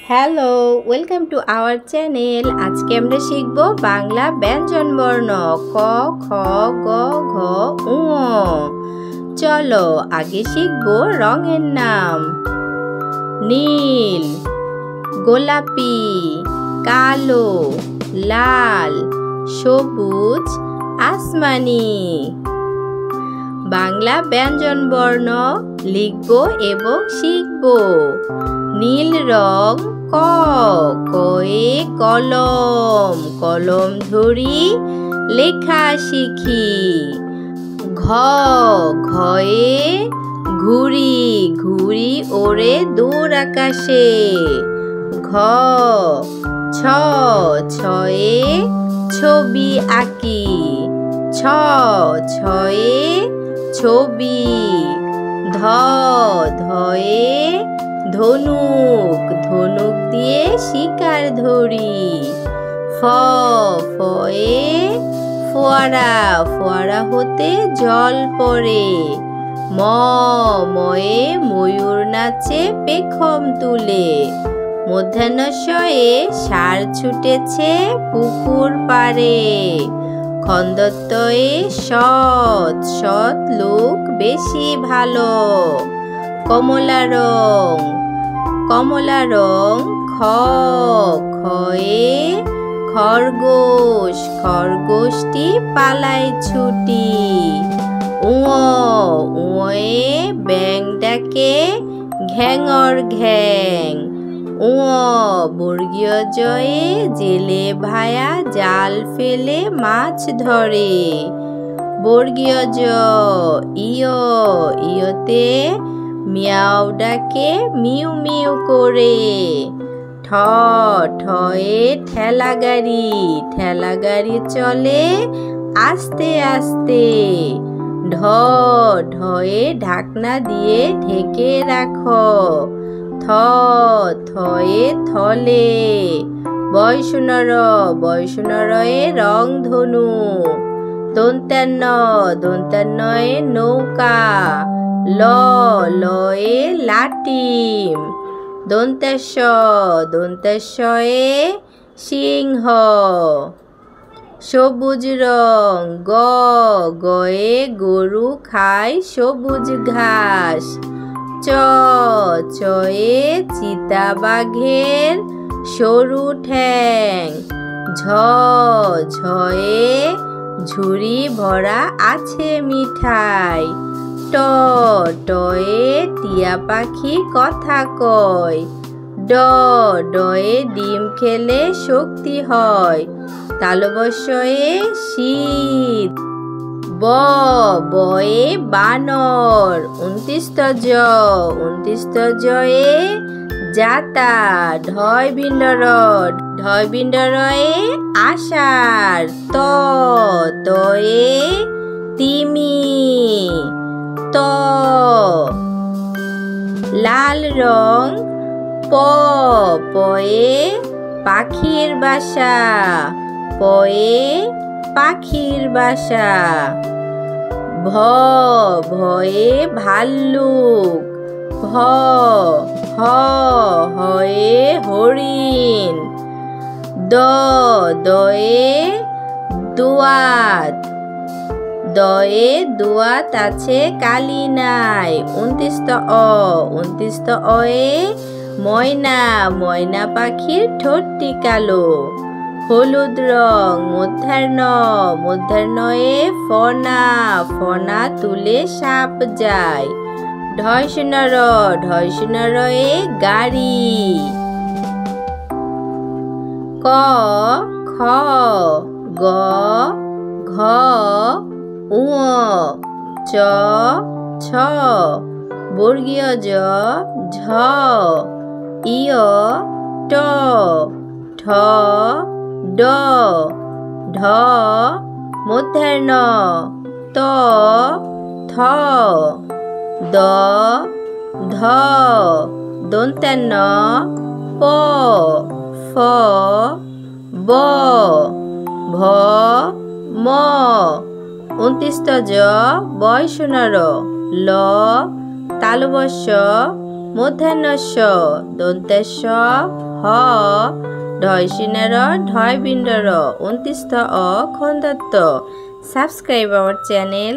Hello, welcome to our channel. আজকে আমরা শিখব বাংলা ব্যঞ্জন বর্ণ ক, খ, গ, ঘ, ঙ। চলো আগে শিখব রঙের নাম। নীল, গোলাপি, কালো, লাল, সবুজ, আসমানি। বাংলা ব্যঞ্জন বর্ণ লিখব এবং শিখব। নীল রং ক, কয়ে কলম, কলম ধরি লেখা শিখি। ঘ, ঘয়ে ঘুড়ি, ঘুড়ি ওড়ে দূর আকাশে। ঘ, ছ, ছয়ে ছবি আঁকি। ছ, ছয়ে ছবি। ধ, ধয়ে ধনুক, ধনুক দিয়ে শিকার ধরি। ফ, ফয়ে ফোয়ারা, ফোয়ারা হতে জল পড়ে। ম, ময়ে ময়ূর নাচে পেখম তুলে। মধ্যাহ্নশয়ে ষাঁড় ছুটেছে পুকুর পাড়ে। খন্দত্বয়ে সৎ, সৎ লোক বেশি ভালো। কমলা রং, কমলা রং খ, খয়ে খরগোশ, খরগোশটি পালায় ছুটি। ঙ, ঙয়ে ব্যাঙ ডাকে ঘ্যাঙর ঘ্যাং। ঙ, বর্গীয় জয়ে জেলে ভায়া জাল ফেলে মাছ ধরে। বর্গীয় জ, ইয়, ইয়তে মিয়াও ডাকে মিউ মিউ করে। ঠ, ঠয়ে ঠেলা গাড়ি, ঠেলা গাড়ি চলে আস্তে আস্তে। ঢ, ঢয়ে ঢাকনা দিয়ে ঢেকে রাখো। থ, থয়ে থলে। বয়সুনর, বয়সুনরয়ে রংধনু। দন্ত্যান্ন, দন্ত্যান্নয়ে নৌকা। ল, লয়ে লাটিম। দন্ত্যাস্ব, দন্ত্যাস্বয়ে সিংহ। সবুজ রং গ, গয়ে গরু খায় সবুজ ঘাস। চ, চয়ে চিতাবাঘের সরু ঠ্যাং। ঝ, ঝয়ে ঝুড়ি ভরা আছে মিঠাই। ট, টয়ে টিয়া পাখি কথা কয়। ড, ডয়ে ডিম খেলে শক্তি হয়। তালবস্যয়ে শীত। ব, বয়ে বানর। ২৯ জ, ২৯ জয়ে জাতা। ঢয় বিন্ডর, ঢয় বিন্ডরয়ে আষাঢ়। ত, তয়ে তিমি। ত, লাল রং প, পয়ে পাখির বাসা। পয়ে পাখির বাসা। ভ, ভয়ে ভাল্লুক। হ, হ, হয়ে হরিণ। দ, দয়ে দোয়াত। দয়ে দোয়াত আছে কালি নাই। ২৯ অ, ২৯ অয়ে ময়না, ময়না পাখির ঠোঁটটি কালো। হলুদ রং মধ্যাহ্ন, মধ্যাহ্নয়ে ফনা, ফনা তুলে সাপ যায়। ঢয়সুনর, ঢয়সুনরয়ে গাড়ি। ক, খ, গ, ঘ, ঙ, চ, ছ। বর্গীয় জ, ঝ, ইয়, ট, ঠ, ড, ঢ। মধ্যাহ্ন ত, থ, দ, ধ। দন্ত্যান্ন প, ফ, ব, ভ, ম। ২৯ জ, বয়সুনর। ল, তালবস্য, মূর্ধন্য ষ দন্তেশ হ ঢয়সিনের ঢয় বিন্ডর 29 অ খন্দাত্ত। Subscribe our channel.